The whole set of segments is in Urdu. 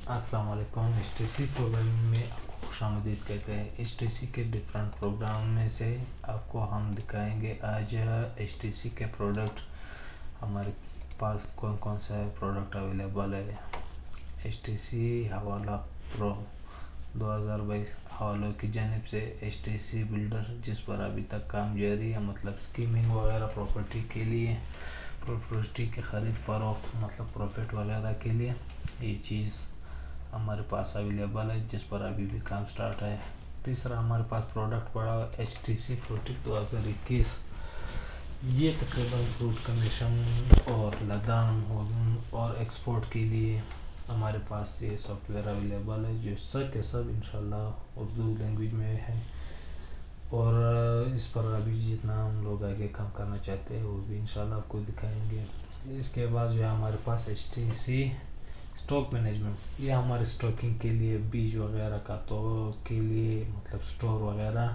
السلام علیکم۔ ایچ ٹی سی پروگرامنگ میں آپ کو خوش آمدید کہتے ہیں۔ ایچ ٹی سی کے ڈفرینٹ پروگرام میں سے آپ کو ہم دکھائیں گے آج ایچ ٹی سی کے پروڈکٹ ہمارے پاس کون کون سا پروڈکٹ اویلیبل ہے۔ ایچ ٹی سی حوالہ پرو 2022 حوالوں کی جانب سے ایچ ٹی سی بلڈر جس پر ابھی تک کام جاری ہے، مطلب اسکیمنگ وغیرہ پراپرٹی کے لیے، پراپرٹی کے خرید فروخت مطلب پروفٹ وغیرہ کے لیے یہ چیز ہمارے پاس اویلیبل ہے، جس پر ابھی بھی کام سٹارٹ ہے۔ تیسرا ہمارے پاس پروڈکٹ پڑا ایچ ٹی سی فروٹک 2021۔ یہ تقریباً فروٹ کمیشن اور لدان اور ایکسپورٹ کے لیے ہمارے پاس یہ سافٹ ویئر اویلیبل ہے، جو سب کے سب انشاءاللہ اردو لینگویج میں ہے، اور اس پر ابھی جتنا ہم لوگ آگے کام کرنا چاہتے ہیں وہ بھی انشاءاللہ آپ کو دکھائیں گے۔ اس کے بعد جو ہے ہمارے پاس H T C stock management, یہ ہمارے اسٹاکنگ کے لیے بیج وغیرہ کا تو کے لیے مطلب اسٹور وغیرہ،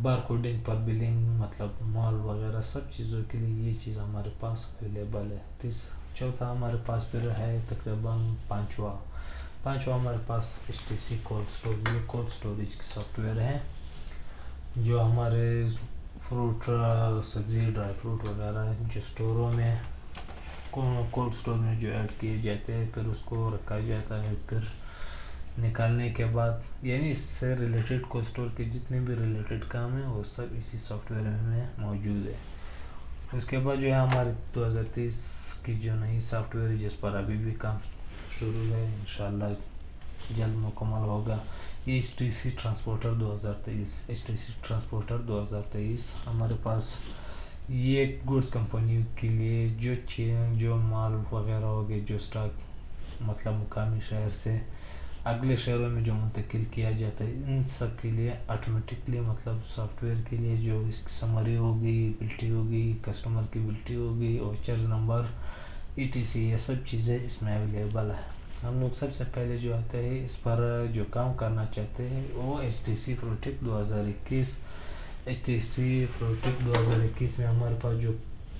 بار کوڈنگ پر بلنگ مطلب مال وغیرہ سب چیزوں کے لیے یہ چیز ہمارے پاس اویلیبل ہے۔ چوتھا ہمارے پاس پھر ہے تقریباً پانچواں ہمارے پاس H T C cold store, یہ کولڈ اسٹوریج کی سافٹ ویئر ہے جو ہمارے فروٹ سبزی ڈرائی فروٹ وغیرہ جو اسٹوروں میں کولڈ اسٹور میں جو ایڈ کیے جاتے ہیں، پھر اس کو رکھا جاتا ہے، پھر نکالنے کے بعد یعنی اس سے ریلیٹڈ کولڈ اسٹور کے جتنے بھی ریلیٹڈ کام ہیں وہ سب اسی سافٹ ویئر میں موجود ہے۔ اس کے بعد جو ہے ہماری 2023 کی جو نئی سافٹ ویئر ہے جس پر ابھی بھی کام شروع ہے، انشاءاللہ جلد مکمل ہوگا، یہ H T C transporter 2023۔ H T C transporter 2023 ہمارے پاس یہ گوڈس کمپنیوں کے لیے جو مال وغیرہ ہوگے، جو اسٹاک مطلب مقامی شہر سے اگلے شہروں میں جو منتقل کیا جاتا ہے، ان سب کے لیے آٹومیٹکلی مطلب سافٹ ویئر کے لیے جو اس کی سمری ہوگی، بلٹی ہوگی، کسٹمر کی بلٹی ہوگی، اوچر نمبر، ای ٹی سی، یہ سب چیزیں اس میں اویلیبل ہے۔ ہم لوگ سب سے پہلے جو آتے ہیں اس پر جو کام کرنا چاہتے ہیں وہ ایچ ٹی سی فروٹک 2021۔ ایچ ٹی سی فروٹک 2021 میں ہمارے پاس جو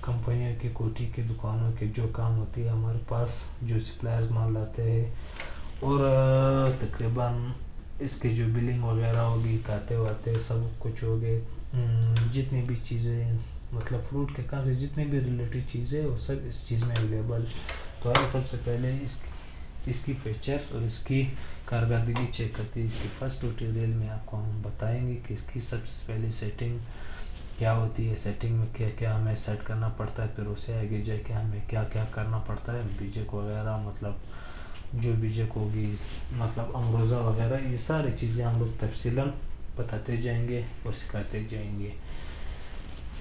کمپنیوں کی کوٹی کی دکانوں کے جو کام ہوتی ہے، ہمارے پاس جو سپلائرز مال لاتے ہیں، اور تقریباً اس کے جو بلنگ وغیرہ ہوگی، کھاتے واتے سب کچھ ہوگے، جتنی بھی چیزیں مطلب فروٹ کے کام سے جتنی بھی ریلیٹڈ چیزیں وہ سب اس چیز میں اویلیبل۔ تو آئے سب سے پہلے اس کی فیچر اور اس کی کارکردگی چیک کرتے ہیں۔ اس کی فرسٹ ٹیوٹوریل میں آپ کو ہم بتائیں گے کہ اس کی سب سے پہلے سیٹنگ کیا ہوتی ہے، سیٹنگ میں کیا کیا ہمیں سیٹ کرنا پڑتا ہے، پھر اسے آگے جا کے ہمیں کیا کیا کرنا پڑتا ہے، بیجک وغیرہ مطلب جو بیجک ہوگی مطلب امروزہ وغیرہ، یہ ساری چیزیں ہم لوگ تفصیلاً بتاتے جائیں گے اور سکھاتے جائیں گے۔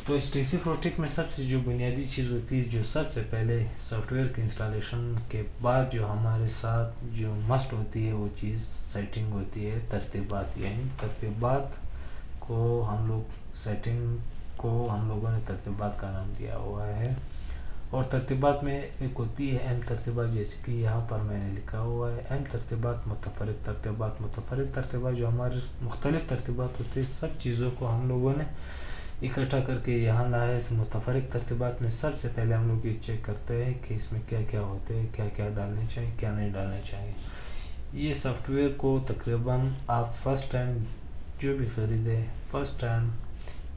تو ایچ ٹی سی فروٹک میں سب سے جو بنیادی چیز ہوتی ہے، جو سب سے پہلے سافٹ ویئر کے انسٹالیشن کے بعد جو ہمارے ساتھ جو مسٹ ہوتی ہے وہ چیز سیٹنگ ہوتی ہے، ترتیبات، یعنی ترتیبات کو ہم لوگ سیٹنگ کو ہم لوگوں نے ترتیبات کا نام دیا ہوا ہے، اور ترتیبات میں ایک ہوتی ہے اہم ترتیبات، جیسے کہ یہاں پر میں نے لکھا ہوا ہے اہم ترتیبات، متفرق ترتیبات۔ متفرق ترتیبات جو ہمارے مختلف ترتیبات ہوتے ہیں، سب چیزوں کو ہم لوگوں نے اکٹھا کر کے یہاں لایا ہے۔ متفرق ترتیبات میں سب سے پہلے ہم لوگ یہ چیک کرتے ہیں کہ اس میں کیا کیا ہوتے ہیں، کیا کیا ڈالنے چاہیے، کیا نہیں ڈالنے چاہیے۔ یہ سافٹ ویئر کو تقریباً آپ فرسٹ ٹائم جو بھی خریدے، فرسٹ ٹائم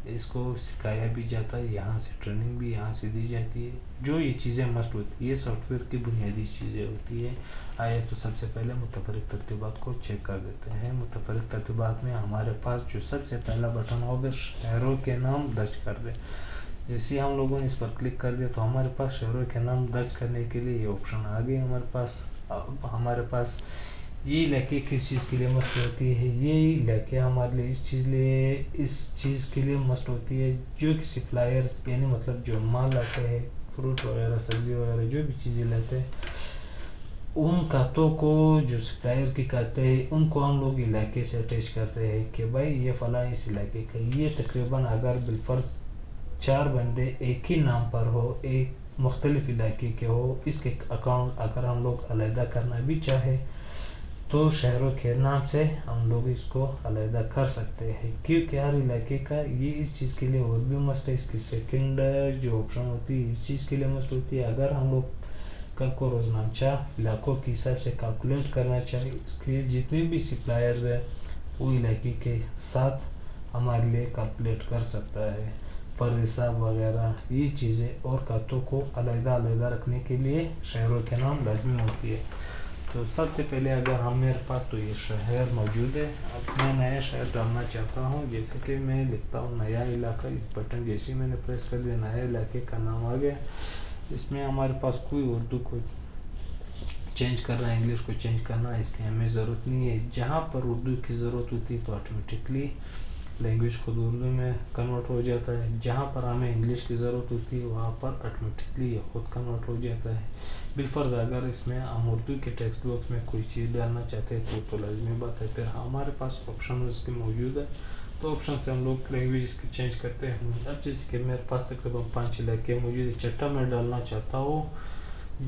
اس کو سکھایا بھی جاتا ہے، یہاں سے ٹریننگ بھی یہاں سے دی جاتی ہے، جو یہ چیزیں مسٹ ہوتی ہے، یہ سافٹ ویئر کی بنیادی چیزیں ہوتی ہے۔ آئے تو سب سے پہلے متفرق ترتیبات کو چیک کر دیتے ہیں۔ متفرق ترتیبات میں ہمارے پاس جو سب سے پہلا بٹن ہوگا شہروں کے نام درج کر دیں، جیسے ہم لوگوں نے اس پر کلک کر دیا تو ہمارے پاس شہروں کے نام درج کرنے کے لیے یہ آپشن آ گئے ہمارے پاس۔ اب ہمارے پاس یہ علاقے کس چیز کے لیے مسٹ ہوتی ہے، یہ علاقے ہمارے لیے اس چیز کے لیے مسٹ ہوتی ہے، جو کہ سپلائر یعنی مطلب جو مال لاتے ہیں، فروٹ وغیرہ سبزی وغیرہ جو بھی چیزیں لاتے ہیں، ان کھاتوں کو جو سپلائر کی کھاتے ہیں ان کو ہم لوگ علاقے سے اٹیچ کرتے ہیں کہ بھائی یہ فلاں اس علاقے کا، یہ تقریباً اگر بالفرض 4 بندے ایک ہی نام پر ہو، ایک مختلف علاقے کے ہو، اس کے اکاؤنٹ اگر ہم لوگ علیحدہ کرنا بھی چاہے تو شہروں کے نام سے ہم لوگ اس کو علیحدہ کر سکتے ہیں، کیونکہ ہر علاقے کا یہ اس چیز کے لیے اور بھی مسٹ ہے۔ اس کی سیکنڈ جو آپشن ہوتی ہے اس چیز کے لیے مسٹ ہوتی ہے، اگر ہم لوگ کل کو روزنامچہ علاقوں کے حساب سے کیلکولیٹ کرنا چاہیے. اس کے جتنے بھی سپلائرز ہیں وہ علاقے کے ساتھ ہمارے لیے کیلکولیٹ کر سکتا ہے پر حساب وغیرہ یہ چیزیں. اور کھاتوں کو علیحدہ علیحدہ رکھنے کے لیے شہروں کے نام لازمی ہوتی ہے. تو سب سے پہلے اگر میرے پاس تو یہ شہر موجود ہے. اب میں نیا شہر ڈالنا چاہتا ہوں. جیسے کہ میں لکھتا ہوں نیا علاقہ. اس بٹن جیسے میں نے پریس کر دیا نیا علاقے کا نام آ گیا. اس میں ہمارے پاس کوئی اردو کو چینج کرنا ہے انگلش کو چینج کرنا ہے اس کی ہمیں ضرورت نہیں ہے. جہاں پر اردو کی ضرورت ہوتی ہے تو آٹومیٹکلی لینگویج خود اردو میں کنورٹ ہو جاتا ہے. جہاں پر ہمیں انگلش کی ضرورت ہوتی ہے وہاں پر آٹومیٹکلی یہ خود کنورٹ ہو جاتا ہے. بالفرض اگر اس میں ہم اردو کے ٹیکسٹ باکس میں کوئی چیز ڈالنا چاہتے ہیں تو لازمی بات ہے پھر ہمارے پاس آپشن اس کے موجود ہے تو آپشن سے ہم لوگ لینگویج اس کی چینج کرتے ہیں. اب جیسے کہ میرے پاس تقریباً 5 علاقے موجود ہے. چھٹا میں ڈالنا چاہتا ہوں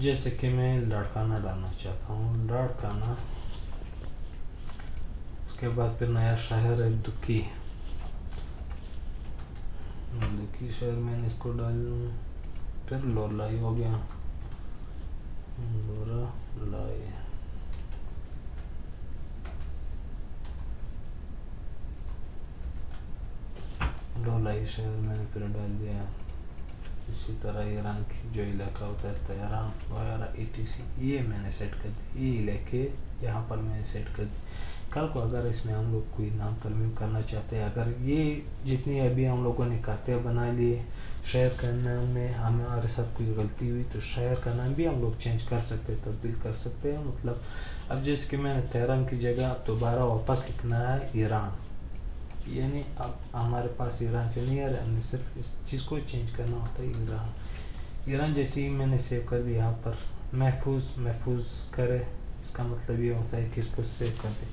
جیسے کہ میں لاڑکانہ ڈالنا چاہتا ہوں. لاڑکانہ. اس کے بعد پھر نیا شہر ہے دکی. دکی شہر میں نے اس کو ڈالوں. پھر لولائی ہو گیا. لولائی. لولائی شہر میں نے پھر ڈال دیا. اسی طرح ایران کی جو علاقہ ہوتا ہے تہران وغیرہ ETC یہ میں نے سیٹ کر دی. یہ علاقے یہاں پر میں نے سیٹ کر دی. کل کو اگر اس میں ہم لوگ کوئی نام ترمیم کرنا چاہتے ہیں اگر یہ جتنی ابھی ہم لوگوں نے کھاتے بنا لیے شہر کا نام میں ہمارے ساتھ کوئی غلطی ہوئی تو شہر کا نام بھی ہم لوگ چینج کر سکتے تبدیل کر سکتے ہیں. مطلب اب جیسے کہ میں نے تہران کی جگہ دوبارہ واپس لکھنا ہے ایران. یعنی اب ہمارے پاس ایران سے نہیں آ رہا ہم نے صرف اس چیز کو چینج کرنا ہوتا ہے ایران. ایران جیسے ہی میں نے سیو کر دیا یہاں پر محفوظ کرے اس کا مطلب یہ ہوتا ہے کہ اس کو سیو کر دے.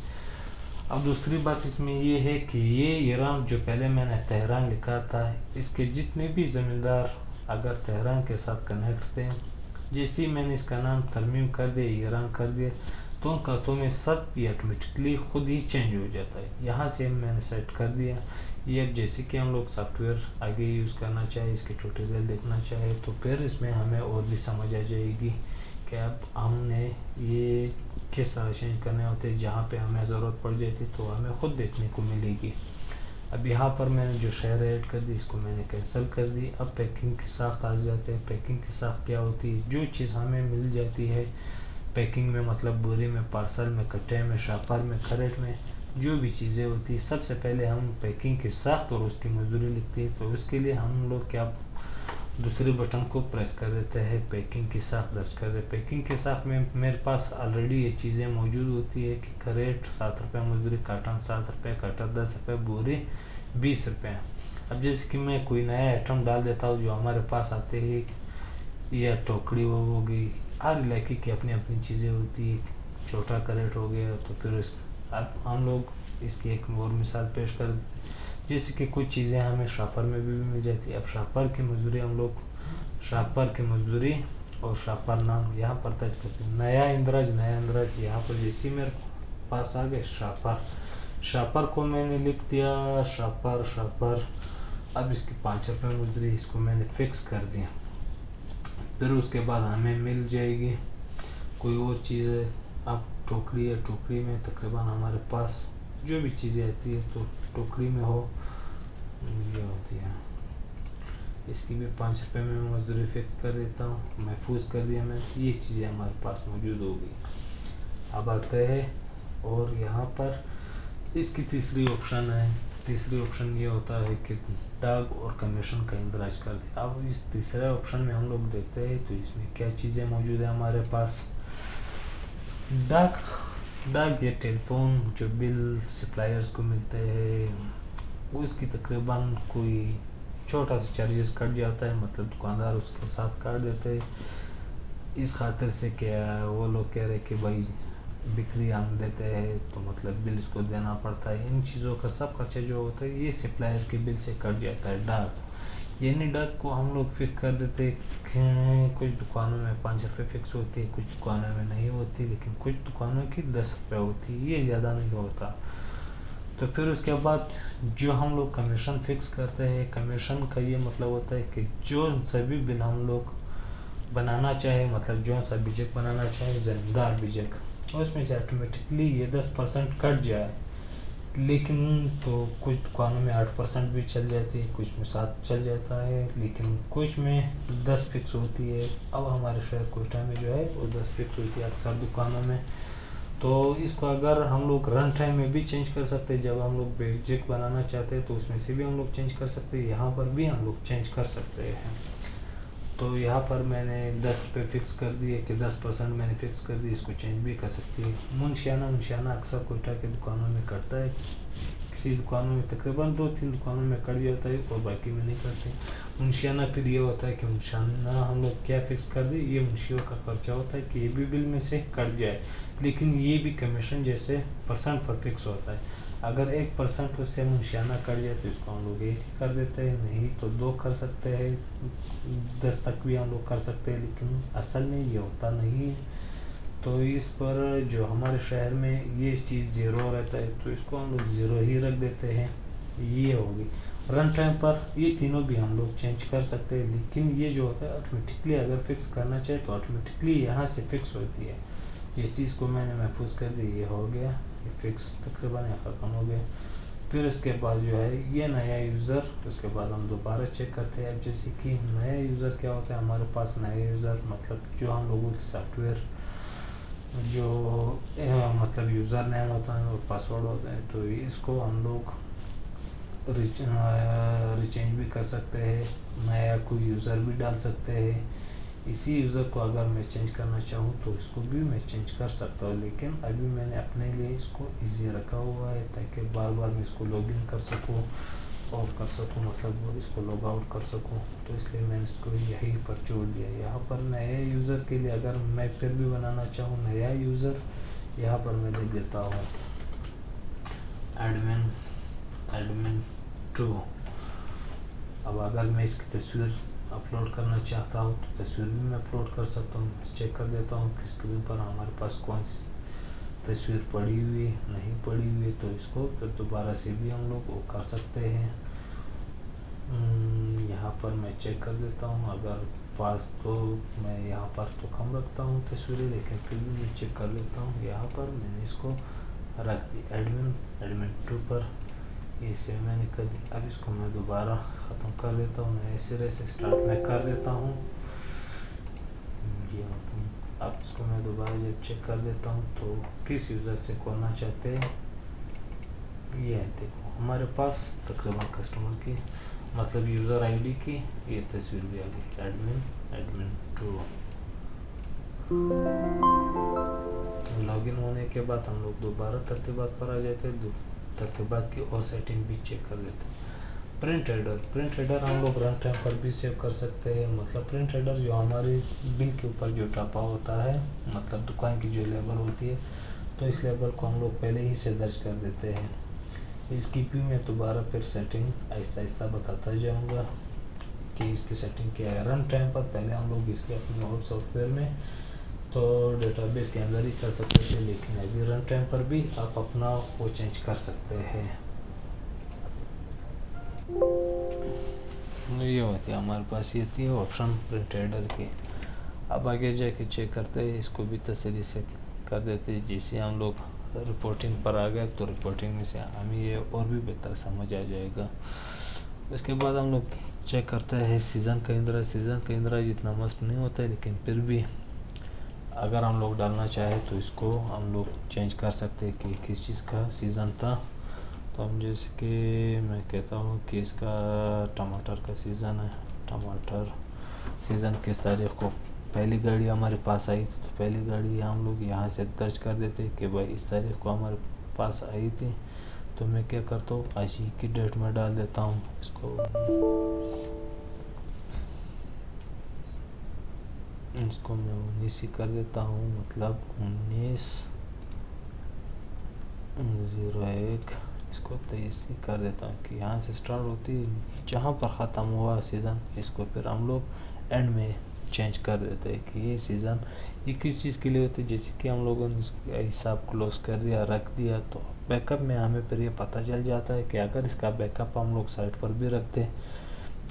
اب دوسری بات اس میں یہ ہے کہ یہ ایران جو پہلے میں نے تہران لکھا تھا اس کے جتنے بھی زمیندار اگر تہران کے ساتھ کنیکٹ تھے جیسے ہی میں نے اس کا نام ترمیم کر دیا ایران کر دیا تو ان کھاتوں میں سب یہ آٹومیٹکلی خود ہی چینج ہو جاتا ہے. یہاں سے میں نے سیٹ کر دیا. یہ اب جیسے کہ ہم لوگ سافٹ ویئر آگے یوز کرنا چاہے اس کے ٹیوٹوریل دیکھنا چاہے تو پھر اس میں ہمیں اور بھی سمجھ آ جائے گی کہ اب ہم نے یہ کس طرح چینج کرنے ہوتے ہیں. جہاں پہ ہمیں ضرورت پڑ جاتی تو ہمیں خود دیکھنے کو ملے گی. اب یہاں پر میں نے جو شہر ایڈ کر دی اس کو میں نے کینسل کر دی. اب پیکنگ کی ساخت آ جاتے ہیں. پیکنگ کی ساخت کیا ہوتی ہے جو چیز ہمیں مل جاتی ہے پیکنگ میں مطلب بوری میں پارسل میں کٹے میں شاپر میں کریٹ میں جو بھی چیزیں ہوتی ہے سب سے پہلے ہم پیکنگ کی ساخت اور اس کی مزدوری لکھتے ہیں. تو اس کے لیے ہم لوگ کیا دوسرے بٹن کو پریس کر دیتے ہیں پیکنگ کی ساخت درج کر دے. پیکنگ کی ساخت میں میرے پاس آلریڈی یہ چیزیں موجود ہوتی ہے کہ کریٹ 7 روپے مزدوری کاٹن 7 روپے کٹر 10 روپے بوری 20 روپے. اب جیسے کہ میں کوئی نیا آئٹم ڈال دیتا ہوں جو ہمارے پاس آتے ہیں یا ٹوکری ہو گئی ہر علاقے کی اپنی اپنی چیزیں ہوتی ہے. چھوٹا کریٹ ہو گیا تو پھر اب ہم لوگ اس کی ایک اور مثال پیش کر جیسے کہ کچھ چیزیں ہمیں شاپر میں بھی مل جاتی ہے. اب شاپر کی مزدوری ہم لوگ شاپر کی مزدوری اور شاپر نام یہاں پر درج کرتے ہیں. نیا اندراج یہاں پر جیسے میرے پاس آ گئے شاپر کو میں نے لکھ دیا شاپر. اب اس کی 5 روپے مزدوری اس کو میں نے فکس کر دیا. پھر اس کے بعد ہمیں مل جائے گی کوئی اور چیز ہے. اب ٹوکری ہے ٹوکری میں تقریباً ہمارے پاس جو بھی چیزیں آتی ہے تو ٹوکری میں ہو یہ ہوتی ہے. اس کی بھی 5 روپے میں مزدوری فکس کر دیتا ہوں. محفوظ کر دیا میں. یہ چیزیں ہمارے پاس موجود ہو گئی. اب آتے ہیں اور یہاں پر اس کی تیسری آپشن ہے. تیسری آپشن یہ ہوتا ہے کہ ڈاک اور کمیشن کا اندراج کر دیں. اب اس تیسرے آپشن میں ہم لوگ دیکھتے ہیں تو اس میں کیا چیزیں موجود ہیں ہمارے پاس. ڈاک یا ٹیلی فون جو بل سپلائرز کو ملتے ہیں وہ اس کی تقریباً کوئی چھوٹا سا چارجز کٹ جاتا ہے. مطلب دکاندار اس کے ساتھ کاٹ دیتے ہیں اس خاطر سے کہ وہ لوگ کہہ رہے کہ بھائی بکری ہم دیتے ہیں تو مطلب بل اس کو دینا پڑتا ہے. ان چیزوں کا سب خرچہ جو ہوتا ہے یہ سپلائر کے بل سے کٹ جاتا ہے. ڈاک یعنی ڈاک کو ہم لوگ فکس کر دیتے ہیں. کچھ دکانوں میں 5 روپے فکس ہوتی ہے کچھ دکانوں میں نہیں ہوتی لیکن کچھ دکانوں کی 10 روپے ہوتی ہے. یہ زیادہ نہیں ہوتا. تو پھر اس کے بعد جو ہم لوگ کمیشن فکس کرتے ہیں کمیشن کا یہ مطلب ہوتا ہے کہ جو سبھی بل ہم لوگ بنانا چاہے مطلب جو سا بجٹ بنانا چاہے زمیندار بجٹ اور اس میں سے آٹومیٹکلی یہ 10% کٹ جائے، لیکن تو کچھ دکانوں میں 8% بھی چل جاتی ہے، کچھ میں 7 چل جاتا ہے، لیکن کچھ میں 10 فکس ہوتی ہے۔ اب ہمارے شہر کوئٹہ میں جو ہے وہ 10 فکس ہوتی ہے اکثر دکانوں میں، تو اس کو اگر ہم لوگ رن ٹائم میں بھی چینج کر سکتے ہیں، جب ہم لوگ بجٹ بنانا چاہتے ہیں تو اس میں سے بھی ہم لوگ چینج کر سکتے ہیں، یہاں پر بھی ہم لوگ چینج کر سکتے ہیں۔ تو یہاں پر میں نے 10 پہ فکس کر دیے کہ 10% میں نے فکس کر دی، اس کو چینج بھی کر سکتی ہے۔ منشیانہ اکثر کوئٹہ کے دکانوں میں کرتا ہے، کسی دکانوں میں تقریباً 2-3 دکانوں میں کٹ جاتا ہے اور باقی میں نہیں کرتے۔ منشیانہ پھر یہ ہوتا ہے کہ منشیانہ ہم لوگ کیا فکس کر دیں، یہ منشیوں کا خرچہ ہوتا ہے کہ یہ بھی بل میں سے کٹ جائے، لیکن یہ بھی کمیشن جیسے پرسنٹ پر فکس ہوتا ہے۔ اگر 1% اس سے منشیانہ کٹ جائے تو اس کو ہم لوگ 1 ہی کر دیتے ہیں، نہیں تو 2 کر سکتے ہیں، 10 تک بھی ہم لوگ کر سکتے ہیں، لیکن اصل میں یہ ہوتا نہیں ہے۔ تو اس پر جو ہمارے شہر میں یہ چیز 0 رہتا ہے تو اس کو ہم لوگ 0 ہی رکھ دیتے ہیں، یہ ہوگی۔ رن ٹائم پر یہ تینوں بھی ہم لوگ چینج کر سکتے ہیں، لیکن یہ جو ہوتا ہے آٹومیٹکلی اگر فکس کرنا چاہے تو آٹومیٹکلی یہاں سے فکس ہوتی ہے۔ اس چیز کو میں نے محفوظ کر دی، یہ ہو گیا، یہ فکس تقریباً ختم ہو گیا۔ پھر اس کے بعد جو ہے یہ نیا یوزر، اس کے بعد ہم دوبارہ چیک کرتے ہیں۔ اب جیسے کہ نیا یوزر کیا ہوتا ہے، ہمارے پاس نیا یوزر مطلب جو ہم لوگوں کی سافٹ ویئر جو مطلب یوزر نیم ہوتا ہے اور پاسورڈ ہوتا ہے، تو اس کو ہم لوگ ریچینج بھی کر سکتے ہیں، نیا کوئی یوزر بھی ڈال سکتے ہیں۔ اسی یوزر کو اگر میں چینج کرنا چاہوں تو اس کو بھی میں چینج کر سکتا ہوں، لیکن ابھی میں نے اپنے لیے اس کو ایزی رکھا ہوا ہے تاکہ بار بار میں اس کو لاگ ان کر سکوں، آف کر سکوں، مطلب اس کو لاگ آؤٹ کر سکوں، تو اس لیے میں نے اس کو یہیں پر چھوڑ دیا۔ یہاں پر نئے یوزر کے لیے اگر میں پھر بھی بنانا چاہوں نیا یوزر، یہاں پر میں لکھ دیتا ہوں ایڈمن 2۔ اب اگر میں اس کی تصویر اپلوڈ کرنا چاہتا ہوں تو تصویر بھی میں اپلوڈ کر سکتا ہوں، چیک کر دیتا ہوں کہ اسکرین پر ہمارے پاس کون سی تصویر پڑی ہوئی نہیں پڑی ہوئی، تو اس کو پھر دوبارہ سے بھی ہم لوگ وہ کر سکتے ہیں۔ یہاں پر میں چیک کر دیتا ہوں، اگر پاس تو میں یہاں پر تو کم رکھتا ہوں تصویریں، لیکن پھر بھی میں چیک کر دیتا ہوں۔ یہاں پر میں نے اس کو رکھ دی ایڈمن 2 پر، اسے میں نے کر دی۔ اب اس کو میں دوبارہ ختم کر دیتا ہوں، نئے سرے سے اسٹارٹ میں کر دیتا ہوں۔ اب اس کو میں دوبارہ جب چیک کر دیتا ہوں تو کس یوزر سے کھولنا چاہتے ہیں، یہ دیکھو ہمارے پاس تقریباً کسٹمر کی مطلب یوزر آئی ڈی کی یہ تصویر بھی آ گئی، ایڈمن 2۔ لاگ ان ہونے کے بعد ہم لوگ دوبارہ ترتیبات پر آ جاتے ہیں، ترتیبات کی اور سیٹنگ بھی چیک کر لیتے ہیں۔ پرنٹ ہیڈر ہم لوگ رن ٹائم پر بھی سیو کر سکتے ہیں، مطلب پرنٹ ہیڈر جو ہمارے بل کے اوپر جو ٹاپا ہوتا ہے، مطلب دکان کی جو لیبل ہوتی ہے، تو اس لیبل کو ہم لوگ پہلے ہی سے درج کر دیتے ہیں۔ اس کی بھی میں دوبارہ پھر سیٹنگ آہستہ آہستہ بتاتا جاؤں گا کہ اس کی سیٹنگ کیا ہے۔ رن ٹائم پر پہلے ہم لوگ اس کے اپنے اور سافٹ ویئر میں تو ڈیٹا بیس کے اندر ہی کر سکتے تھے، لیکن ابھی رن ٹائم پر بھی آپ اپنا وہ چینج کر سکتے ہیں۔ یہ ہوتی ہے ہمارے پاس، یہ تھی آپشن پرنٹ ہیڈر کی۔ اب آگے جا کے چیک کرتے ہیں، اس کو بھی تسلی سے کر دیتے ہیں۔ جیسے ہم لوگ رپورٹنگ پر آ گئے تو رپورٹنگ میں سے ہمیں یہ اور بھی بہتر سمجھ آ جائے گا۔ اس کے بعد ہم لوگ چیک کرتے ہیں سیزن کا اندرا جتنا مست نہیں ہوتا ہے، لیکن پھر بھی اگر ہم لوگ ڈالنا چاہیں تو اس کو ہم لوگ چینج کر سکتے ہیں کہ کس چیز کا سیزن تھا۔ تو ہم جیسے کہ میں کہتا ہوں کہ اس کا ٹماٹر کا سیزن ہے، ٹماٹر سیزن کس تاریخ کو پہلی گاڑی ہمارے پاس آئی تھی، تو پہلی گاڑی ہم لوگ یہاں سے درج کر دیتے کہ بھائی اس تاریخ کو ہمارے پاس آئی تھی۔ تو میں کیا کرتا ہوں، آج ہی کی ڈیٹ میں ڈال دیتا ہوں، اس کو میں 19 ہی کر دیتا ہوں، مطلب 19/01، اس کو 23 ہی کر دیتا ہوں کہ یہاں سے سٹارٹ ہوتی جہاں پر ختم ہوا سیزن، اس کو پھر ہم لوگ اینڈ میں چینج کر دیتے ہیں کہ یہ سیزن یہ کس چیز کے لیے ہوتی ہے۔ جیسے کہ ہم لوگوں نے اس کا حساب کلوز کر دیا، رکھ دیا، تو بیک اپ میں ہمیں پھر یہ پتہ چل جاتا ہے کہ اگر اس کا بیک اپ ہم لوگ سائٹ پر بھی رکھتے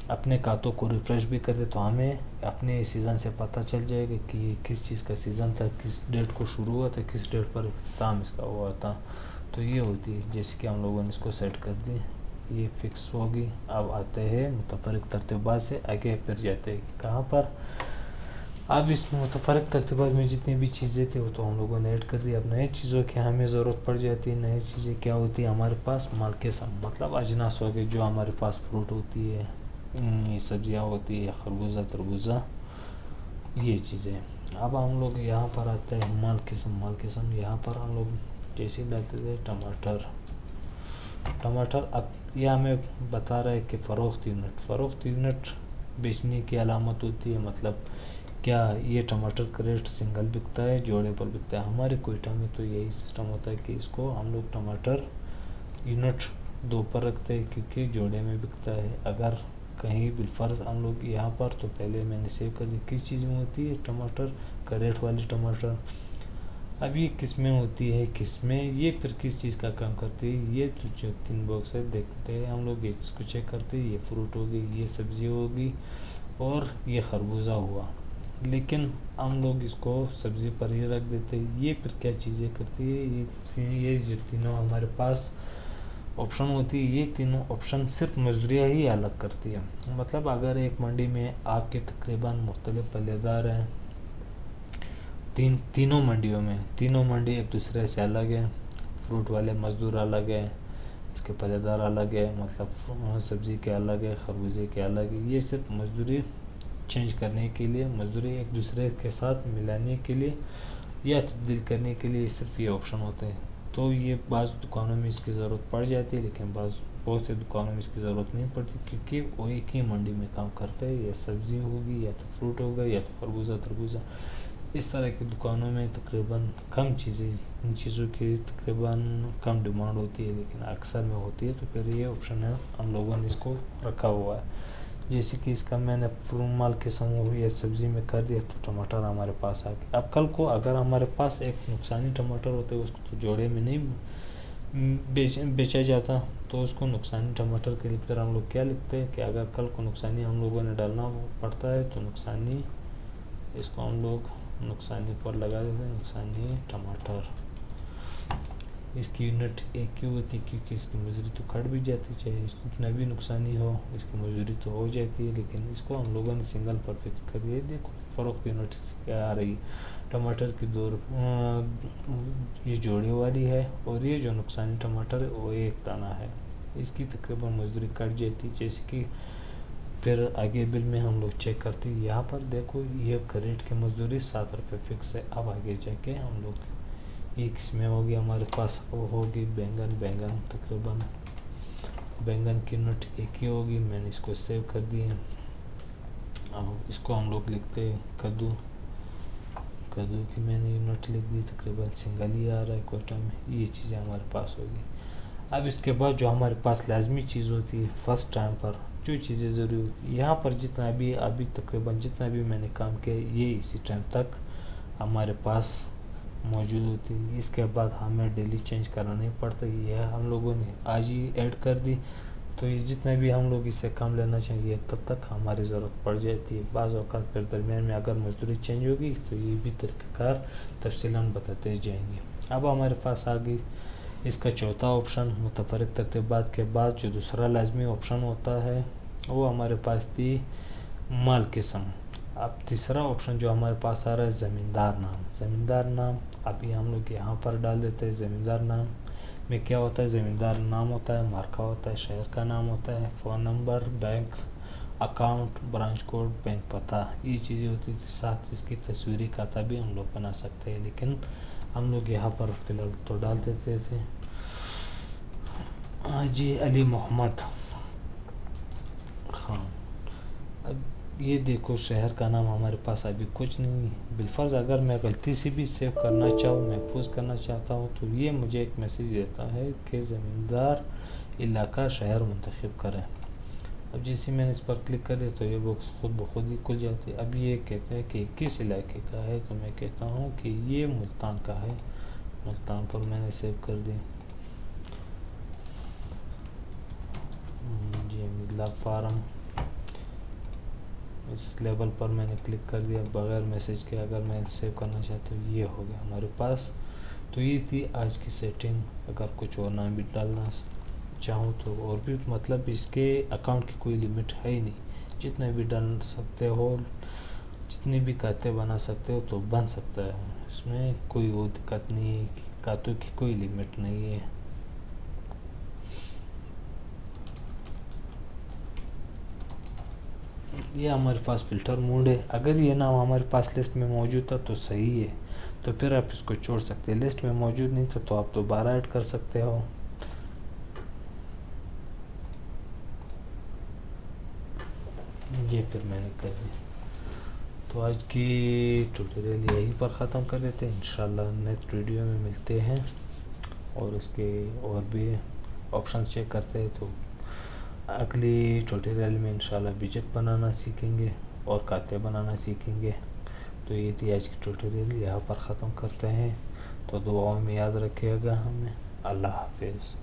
اپنے کھاتوں کو ریفریش بھی کر دے تو ہمیں اپنے سیزن سے پتہ چل جائے گا کہ یہ کس چیز کا سیزن تھا، کس ڈیٹ کو شروع ہوا تھا، کس ڈیٹ پر اختتام اس کا ہوا تھا. تو یہ ہوتی ہے، جیسے کہ ہم لوگوں نے اس کو سیٹ کر دی، یہ فکس ہوگی. اب آتے ہیں متفرق ترتیبات سے آگے، پھر جاتے ہیں کہاں پر. اب اس متفرق ترتیبات میں جتنی بھی چیزیں تھیں وہ تو ہم لوگوں نے ایڈ کر دی. اب نئے چیزوں کی ہمیں ضرورت پڑ جاتی ہے. نئی چیزیں کیا ہوتی ہے ہمارے پاس؟ مال قسم، مطلب اجناس ہو گئے جو ہمارے پاس فروٹ ہوتی ہے، سبزیاں ہوتی ہے، خربوزہ تربوزہ، یہ چیزیں. اب ہم لوگ یہاں پر آتے ہیں مال قسم. مال قسم یہاں پر ہم لوگ جیسے ڈالتے تھے ٹماٹر. اب یہ ہمیں بتا رہا ہے کہ فروخت یونٹ بیچنے کی علامت ہوتی ہے. مطلب کیا یہ ٹماٹر کریٹ سنگل بکتا ہے، جوڑے پر بکتا ہے؟ ہمارے کوئٹہ میں تو یہی سسٹم ہوتا ہے کہ اس کو ہم لوگ ٹماٹر یونٹ 2 پر رکھتے ہیں کیونکہ جوڑے میں بکتا ہے. اگر کہیں بالفرض ہم لوگ یہاں پر، تو پہلے میں نے سیو کر دی کس چیز میں ہوتی ہے ٹماٹر، کریٹ والی ٹماٹر. اب یہ کس میں ہوتی ہے، کس میں یہ پھر کس چیز کا کام کرتی ہے؟ یہ تو جو 3 باکس ہے دیکھتے ہیں ہم لوگ، اس کو چیک کرتے ہیں. یہ فروٹ ہوگی، یہ سبزی ہوگی، اور یہ خربوزہ ہوا. لیکن ہم لوگ اس کو سبزی پر ہی رکھ دیتے. یہ پھر کیا چیزیں کرتی ہے؟ یہ جو تینوں ہمارے پاس آپشن ہوتی ہے، یہ تینوں آپشن صرف مزدوریاں ہی الگ کرتی ہے. مطلب اگر ایک منڈی میں آپ کے تقریباً مختلف پلے دار ہیں، تینوں منڈیوں میں، تینوں منڈی ایک دوسرے سے الگ ہیں. فروٹ والے مزدور الگ ہیں، اس کے پلے دار الگ ہے، مطلب سبزی کے الگ ہے، خربوزے کے الگ ہے. یہ صرف مزدوری چینج کرنے کے لیے، مزدوری ایک دوسرے کے ساتھ ملانے کے لیے یا تبدیل کرنے کے لیے صرف یہ آپشن ہوتے ہیں. تو یہ بعض دکانوں میں اس کی ضرورت پڑ جاتی ہے، لیکن بہت سے دکانوں میں اس کی ضرورت نہیں پڑتی کیونکہ وہ ایک ہی منڈی میں کام کرتے ہیں. یا سبزی ہوگی، یا تو فروٹ ہوگا، یا تو خربوزہ تربوزہ. اس طرح کی دکانوں میں تقریباً کم چیزیں، ان چیزوں کی تقریباً کم ڈیمانڈ ہوتی ہے، لیکن اکثر میں ہوتی ہے. تو پھر یہ آپشن ہے، ہم لوگوں نے اس کو رکھا ہوا ہے. جیسے کہ اس کا میں نے مال قسم ہوئی یا سبزی میں کر دیا تو ٹماٹر ہمارے پاس آ گئے. اب کل کو اگر ہمارے پاس ایک نقصانی ٹماٹر ہوتا ہے، اس کو تو جوڑے میں نہیں بیچا جاتا، تو اس کو نقصانی ٹماٹر کے لیے پھر ہم لوگ کیا لکھتے ہیں کہ اگر کل کو نقصانی ہم لوگوں نے ڈالنا پڑتا ہے تو نقصانی، اس کو ہم لوگ نقصانی پر لگا دیتے ہیں، نقصانی ٹماٹر. اس کی یونٹ ایک ہی ہوتی کیونکہ اس کی مزدوری تو کھٹ بھی جاتی، چاہے اس کتنا بھی نقصانی ہو اس کی مزدوری تو ہو جاتی ہے. لیکن اس کو ہم لوگوں نے سنگل پر فکس کر دیا. دیکھو فروخت یونٹ کیا آ رہی، ٹماٹر کی یہ جوڑے والی ہے، اور یہ جو نقصانی ٹماٹر ہے وہ ایک دانہ ہے. اس کی تقریباً مزدوری کٹ جاتی. جیسے کہ پھر آگے بل میں ہم لوگ چیک کرتے ہیں، یہاں پر دیکھو یہ کریٹ کی مزدوری 7 روپے فکس ہے. اب آگے جا کے ہم لوگ یہ کس میں ہوگی ہمارے پاس، وہ ہوگی بینگن. تقریباً بینگن کی یونٹ ایک ہی ہوگی. میں نے اس کو سیو کر دی ہے. اب اس کو ہم لوگ لکھتے ہیں کدو کی میں نے یونٹ لکھ دی، تقریباً سنگل ہی آ رہا ہے کوئٹہ میں. یہ چیزیں ہمارے پاس ہوگی. اب اس کے بعد جو ہمارے پاس لازمی چیز ہوتی ہے فرسٹ ٹائم پر، جو چیزیں ضروری ہوتی ہے، یہاں پر جتنا بھی ابھی تقریباً جتنا بھی میں نے کام کیا یہ اسی ٹائم تک ہمارے پاس موجود ہوتی ہے. اس کے بعد ہمیں ڈیلی چینج کرنا نہیں پڑتا. یہ ہم لوگوں نے آج ہی ایڈ کر دی، تو یہ جتنا بھی ہم لوگ اس سے کم لینا چاہیے تب تک ہماری ضرورت پڑ جاتی ہے. بعض اوقات پھر درمیان میں اگر مزدوری چینج ہوگی تو یہ بھی طریقہ کار تفصیلاً بتاتے جائیں گے. اب ہمارے پاس آ گئی اس کا چوتھا آپشن. متفرق ترتیبات کے بعد جو دوسرا لازمی آپشن ہوتا ہے وہ ہمارے پاس تھی مال قسم. اب تیسرا آپشن جو ہمارے پاس آ رہا ہے زمیندار نام. ابھی ہم لوگ یہاں پر ڈال دیتے ہیں زمیندار نام میں کیا ہوتا ہے. زمیندار نام ہوتا ہے، مارکہ ہوتا ہے، شہر کا نام ہوتا ہے، phone number, bank account, branch code, bank پتہ، یہ چیزیں ہوتی ہیں. ساتھ اس کی تصویری کھاتہ بھی ہم لوگ بنا سکتے ہیں، لیکن ہم لوگ یہاں پر فی الحال تو ڈال دیتے تھے حاجی علی محمد خان. اب یہ دیکھو شہر کا نام ہمارے پاس ابھی کچھ نہیں. بالفرض اگر میں غلطی سے بھی سیو کرنا چاہوں، محفوظ کرنا چاہتا ہوں، تو یہ مجھے ایک میسیج دیتا ہے کہ زمیندار علاقہ شہر منتخب کریں. اب جیسے میں نے اس پر کلک کر دیا تو یہ باکس خود بخود ہی کھل جاتی ہے. اب یہ کہتا ہے کہ کس علاقے کا ہے، تو میں کہتا ہوں کہ یہ ملتان کا ہے. ملتان پر میں نے سیو کر دی. جی میلا فارم اس لیبل پر میں نے کلک کر دیا بغیر میسیج کے. اگر میں سیو کرنا چاہتا ہوں یہ ہو گیا ہمارے پاس. تو یہ تھی آج کی سیٹنگ. اگر کچھ اور نام بھی ڈالنا چاہوں تو اور بھی، مطلب اس کے اکاؤنٹ کی کوئی لمٹ ہے ہی نہیں، جتنے بھی ڈال سکتے ہو، جتنی بھی کھاتے بنا سکتے ہو تو بن سکتا ہے. اس میں کوئی وہ دقت نہیں ہے، کھاتوں کی کوئی لمٹ نہیں ہے. یہ ہمارے پاس فلٹر موڈ ہے. اگر یہ نام ہمارے پاس لسٹ میں موجود تھا تو صحیح ہے، تو پھر آپ اس کو چھوڑ سکتے ہیں. لسٹ میں موجود نہیں تھا تو آپ دوبارہ ایڈ کر سکتے ہو. یہ پھر میں نے کر دیا. تو آج کی ٹیوٹوریل یہیں پر ختم کر دیتے ہیں. انشاءاللہ نیکسٹ ویڈیو میں ملتے ہیں اور اس کے اور بھی آپشنز چیک کرتے ہیں. تو اگلی ٹیوٹوریل میں انشاءاللہ بجٹ بنانا سیکھیں گے اور کھاتے بنانا سیکھیں گے. تو یہ تھی آج کی ٹیوٹوریل، یہاں پر ختم کرتے ہیں. تو دعاؤں میں یاد رکھیے گا ہمیں. اللہ حافظ.